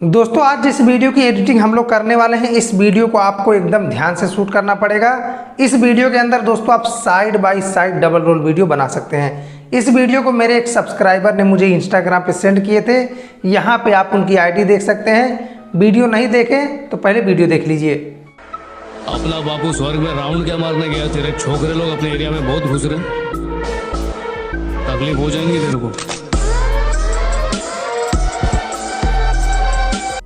दोस्तों आज जिस वीडियो की एडिटिंग हम लोग करने वाले हैं, इस वीडियो को आपको एकदम ध्यान से शूट करना पड़ेगा। इस वीडियो के अंदर दोस्तों आप side by side double role video बना सकते हैं। इस वीडियो को मेरे एक सब्सक्राइबर ने मुझे इंस्टाग्राम पे सेंड किए थे। यहाँ पे आप उनकी आईडी देख सकते हैं। वीडियो नहीं देखे तो पहले वीडियो देख लीजिए। अपना बापू स्वर्ग में राउंड क्या मारने गया, तेरे छोकरे लोग अपने एरिया में बहुत घुस रहे, तकलीफ हो जाएंगी तेरे को।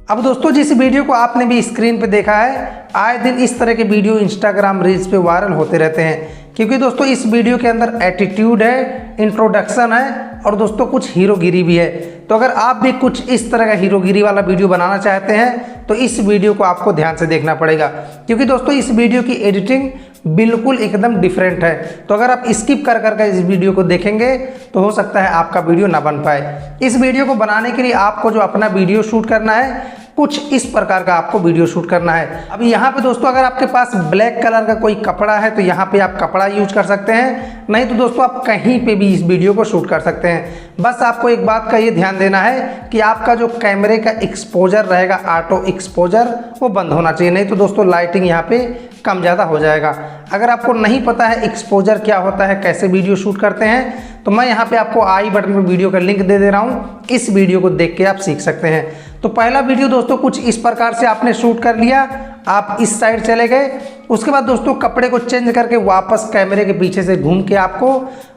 अब दोस्तों जिस वीडियो को आपने भी स्क्रीन पे देखा है, आए दिन इस तरह के वीडियो इंस्टाग्राम रील्स पे वायरल होते रहते हैं, क्योंकि दोस्तों इस वीडियो के अंदर एटीट्यूड है, इंट्रोडक्शन है और दोस्तों कुछ हीरोगिरी भी है। तो अगर आप भी कुछ इस तरह का हीरोगिरी वाला वीडियो बनाना चाहते हैं तो इस वीडियो को आपको ध्यान से देखना पड़ेगा, क्योंकि दोस्तों इस वीडियो की एडिटिंग बिल्कुल एकदम डिफरेंट है। तो अगर आप स्किप कर करके इस वीडियो को देखेंगे तो हो सकता है आपका वीडियो ना बन पाए। इस वीडियो को बनाने के लिए आपको जो अपना वीडियो शूट करना है, कुछ इस प्रकार का आपको वीडियो शूट करना है। अब यहाँ पे दोस्तों अगर आपके पास ब्लैक कलर का कोई कपड़ा है तो यहाँ पे आप कपड़ा यूज कर सकते हैं, नहीं तो दोस्तों आप कहीं पे भी इस वीडियो को शूट कर सकते हैं। बस आपको एक बात का ये ध्यान देना है कि आपका जो कैमरे का एक्सपोजर रहेगा, ऑटो एक्सपोजर, वो बंद होना चाहिए, नहीं तो दोस्तों लाइटिंग यहाँ पे कम ज़्यादा हो जाएगा। अगर आपको नहीं पता है एक्सपोजर क्या होता है, कैसे वीडियो शूट करते हैं, तो मैं यहाँ पे आपको आई बटन पर वीडियो का लिंक दे रहा हूँ। इस वीडियो को देख के आप सीख सकते हैं। तो पहला वीडियो दोस्तों कुछ इस प्रकार से आपने शूट कर लिया, आप इस साइड चले गए। उसके बाद दोस्तों कपड़े को चेंज करके वापस कैमरे के पीछे से घूम के आपको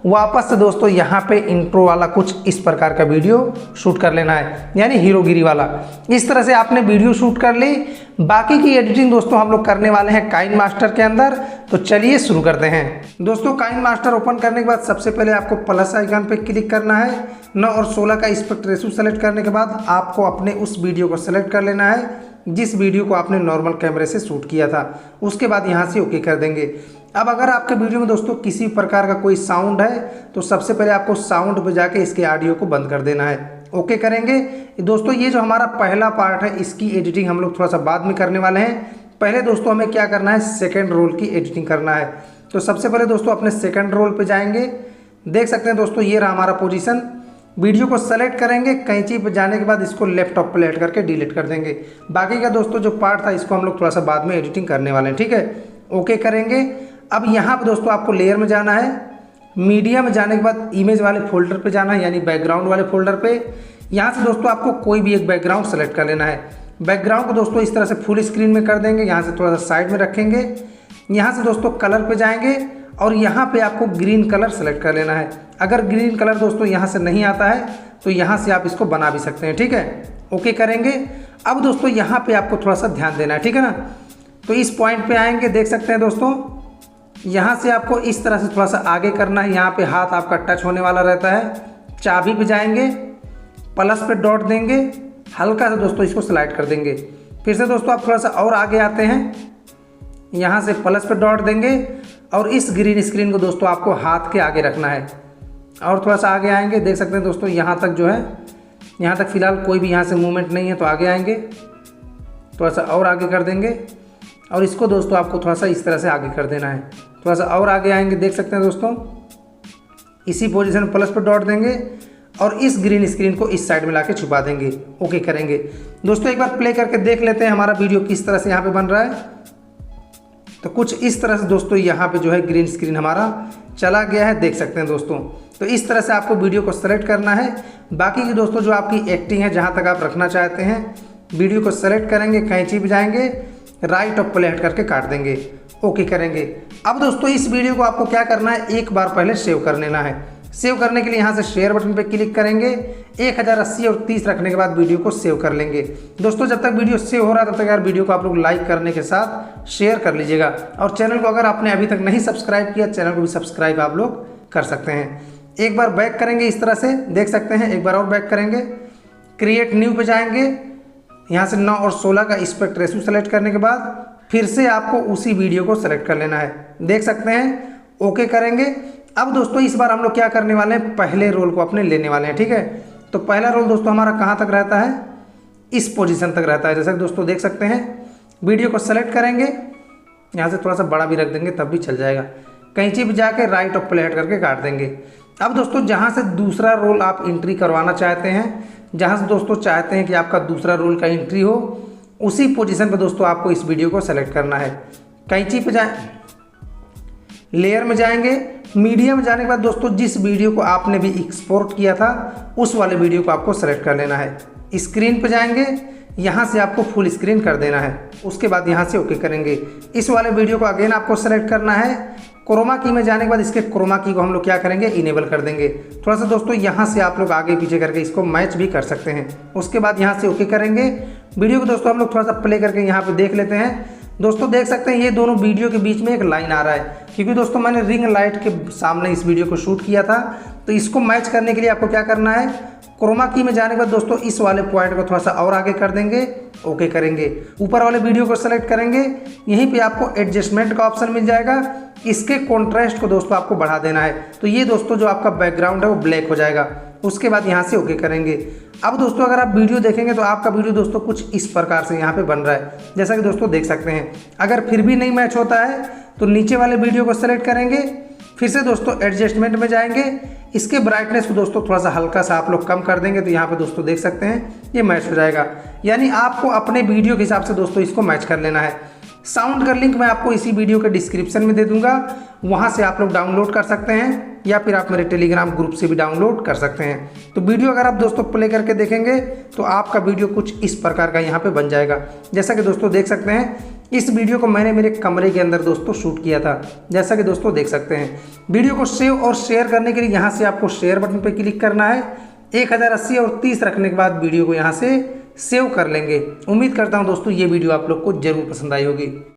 वापस से दोस्तों यहाँ पे इंट्रो वाला कुछ इस प्रकार का वीडियो शूट कर लेना है, यानी हीरोगिरी वाला। इस तरह से आपने वीडियो शूट कर ली। बाकी की एडिटिंग दोस्तों हम लोग करने वाले हैं काइनमास्टर के अंदर। तो चलिए शुरू करते हैं। दोस्तों काइनमास्टर ओपन करने के बाद सबसे पहले आपको प्लस आइकन पे क्लिक करना है। 9 और 16 का एस्पेक्ट रेशियो सेलेक्ट करने के बाद आपको अपने उस वीडियो को सेलेक्ट कर लेना है जिस वीडियो को आपने नॉर्मल कैमरे से शूट किया था। उसके बाद यहाँ से ओके कर देंगे। अब अगर आपके वीडियो में दोस्तों किसी प्रकार का कोई साउंड है तो सबसे पहले आपको साउंड पे जाके इसके ऑडियो को बंद कर देना है। ओके करेंगे। दोस्तों ये जो हमारा पहला पार्ट है, इसकी एडिटिंग हम लोग थोड़ा सा बाद में करने वाले हैं। पहले दोस्तों हमें क्या करना है, सेकेंड रोल की एडिटिंग करना है। तो सबसे पहले दोस्तों अपने सेकेंड रोल पे जाएंगे। देख सकते हैं दोस्तों ये रहा हमारा पोजीशन। वीडियो को सेलेक्ट करेंगे, कैंची पे जाने के बाद इसको लैपटॉप पे लेट करके डिलीट कर देंगे। बाकी का दोस्तों जो पार्ट था इसको हम लोग थोड़ा सा बाद में एडिटिंग करने वाले हैं, ठीक है। ओके करेंगे। अब यहाँ पे दोस्तों आपको लेयर में जाना है। मीडिया में जाने के बाद इमेज वाले फोल्डर पे जाना है, यानी बैकग्राउंड वाले फोल्डर पे। यहाँ से दोस्तों आपको कोई भी एक बैकग्राउंड सेलेक्ट कर लेना है। बैकग्राउंड को दोस्तों इस तरह से फुल स्क्रीन में कर देंगे, यहाँ से थोड़ा सा साइड में रखेंगे। यहाँ से दोस्तों कलर पे जाएंगे और यहाँ पे आपको ग्रीन कलर सेलेक्ट कर लेना है। अगर ग्रीन कलर दोस्तों यहाँ से नहीं आता है तो यहाँ से आप इसको बना भी सकते हैं, ठीक है। ओके करेंगे। अब दोस्तों यहाँ पे आपको थोड़ा सा ध्यान देना है, ठीक है ना। तो इस पॉइंट पे आएंगे, देख सकते हैं दोस्तों यहाँ से आपको इस तरह से थोड़ा सा आगे करना है। यहाँ पे हाथ आपका टच होने वाला रहता है। चाबी पे जाएंगे, प्लस पे डॉट देंगे, हल्का सा दोस्तों इसको स्लाइड कर देंगे। फिर से दोस्तों आप थोड़ा सा और आगे आते हैं, यहाँ से प्लस पे डॉट देंगे और इस ग्रीन स्क्रीन को दोस्तों आपको हाथ के आगे रखना है। और थोड़ा सा आगे आएंगे, देख सकते हैं दोस्तों यहाँ तक जो है, यहाँ तक फिलहाल कोई भी यहाँ से मूवमेंट नहीं है, तो आगे आएंगे, थोड़ा सा और आगे कर देंगे और इसको दोस्तों आपको थोड़ा सा इस तरह से आगे कर देना है। थोड़ा सा और आगे आएंगे, देख सकते हैं दोस्तों इसी पोजीशन में प्लस पर डॉट देंगे और इस ग्रीन स्क्रीन को इस साइड में लाके छुपा देंगे। ओके करेंगे। दोस्तों एक बार प्ले करके देख लेते हैं हमारा वीडियो किस तरह से यहाँ पे बन रहा है। तो कुछ इस तरह से दोस्तों यहाँ पे जो है ग्रीन स्क्रीन हमारा चला गया है, देख सकते हैं दोस्तों। तो इस तरह से आपको वीडियो को सेलेक्ट करना है। बाकी की दोस्तों जो आपकी एक्टिंग है, जहाँ तक आप रखना चाहते हैं, वीडियो को सेलेक्ट करेंगे, कैंची पे जाएंगे, राइट और प्ले कर के काट देंगे। ओके करेंगे। अब दोस्तों इस वीडियो को आपको क्या करना है, एक बार पहले सेव कर लेना है। सेव करने के लिए यहाँ से शेयर बटन पे क्लिक करेंगे। 1080 और 30 रखने के बाद वीडियो को सेव कर लेंगे। दोस्तों जब तक वीडियो सेव हो रहा है तब तक यार वीडियो को आप लोग लाइक करने के साथ शेयर कर लीजिएगा। और चैनल को अगर आपने अभी तक नहीं सब्सक्राइब किया, चैनल को भी सब्सक्राइब आप लोग कर सकते हैं। एक बार बैक करेंगे इस तरह से, देख सकते हैं। एक बार और बैक करेंगे, क्रिएट न्यू पे जाएंगे। यहाँ से 9 और 16 का एस्पेक्ट रेशियो सेलेक्ट करने के बाद फिर से आपको उसी वीडियो को सेलेक्ट कर लेना है, देख सकते हैं। ओके करेंगे। अब दोस्तों इस बार हम लोग क्या करने वाले हैं, पहले रोल को अपने लेने वाले हैं, ठीक है। तो पहला रोल दोस्तों हमारा कहाँ तक रहता है, इस पोजीशन तक रहता है, जैसा कि दोस्तों देख सकते हैं। वीडियो को सेलेक्ट करेंगे, यहाँ से थोड़ा सा बड़ा भी रख देंगे तब भी चल जाएगा। कैंची पे जाके राइट और प्ले करके काट देंगे। अब दोस्तों जहाँ से दूसरा रोल आप एंट्री करवाना चाहते हैं, जहाँ से दोस्तों चाहते हैं कि आपका दूसरा रोल का एंट्री हो, उसी पोजीशन पे दोस्तों आपको इस वीडियो को सेलेक्ट करना है। कैंची पे जाए, लेयर में जाएंगे, मीडिया में जाने के बाद दोस्तों जिस वीडियो को आपने भी एक्सपोर्ट किया था उस वाले वीडियो को आपको सेलेक्ट कर लेना है। स्क्रीन पे जाएंगे, यहाँ से आपको फुल स्क्रीन कर देना है। उसके बाद यहाँ से ओके करेंगे। इस वाले वीडियो को अगेन आपको सेलेक्ट करना है। क्रोमा की में जाने के बाद इसके क्रोमा की को हम लोग क्या करेंगे, इनेबल कर देंगे। थोड़ा सा दोस्तों यहाँ से आप लोग आगे पीछे करके इसको मैच भी कर सकते हैं। उसके बाद यहाँ से ओके करेंगे। वीडियो को दोस्तों हम लोग थोड़ा सा प्ले करके यहाँ पे देख लेते हैं। दोस्तों देख सकते हैं ये दोनों वीडियो के बीच में एक लाइन आ रहा है, क्योंकि दोस्तों मैंने रिंग लाइट के सामने इस वीडियो को शूट किया था। तो इसको मैच करने के लिए आपको क्या करना है, क्रोमा की में जाने के बाद दोस्तों इस वाले पॉइंट को थोड़ा सा और आगे कर देंगे, ओके करेंगे। ऊपर वाले वीडियो को सेलेक्ट करेंगे, यहीं पे आपको एडजस्टमेंट का ऑप्शन मिल जाएगा। इसके कॉन्ट्रास्ट को दोस्तों आपको बढ़ा देना है। तो ये दोस्तों जो आपका बैकग्राउंड है वो ब्लैक हो जाएगा। उसके बाद यहाँ से ओके करेंगे। अब दोस्तों अगर आप वीडियो देखेंगे तो आपका वीडियो दोस्तों कुछ इस प्रकार से यहाँ पे बन रहा है, जैसा कि दोस्तों देख सकते हैं। अगर फिर भी नहीं मैच होता है तो नीचे वाले वीडियो को सेलेक्ट करेंगे, फिर से दोस्तों एडजस्टमेंट में जाएंगे, इसके ब्राइटनेस को दोस्तों थोड़ा सा हल्का सा आप लोग कम कर देंगे तो यहाँ पे दोस्तों देख सकते हैं ये मैच हो जाएगा। यानी आपको अपने वीडियो के हिसाब से दोस्तों इसको मैच कर लेना है। साउंड का लिंक मैं आपको इसी वीडियो के डिस्क्रिप्शन में दे दूंगा, वहाँ से आप लोग डाउनलोड कर सकते हैं, या फिर आप मेरे टेलीग्राम ग्रुप से भी डाउनलोड कर सकते हैं। तो वीडियो अगर आप दोस्तों प्ले करके देखेंगे तो आपका वीडियो कुछ इस प्रकार का यहाँ पे बन जाएगा। जैसा कि दोस्तों देख सकते हैं इस वीडियो को मैंने मेरे कमरे के अंदर दोस्तों शूट किया था, जैसा कि दोस्तों देख सकते हैं। वीडियो को सेव और शेयर करने के लिए यहाँ से आपको शेयर बटन पर क्लिक करना है। 1080 और 30 रखने के बाद वीडियो को यहाँ से सेव कर लेंगे। उम्मीद करता हूँ दोस्तों ये वीडियो आप लोग को जरूर पसंद आई होगी।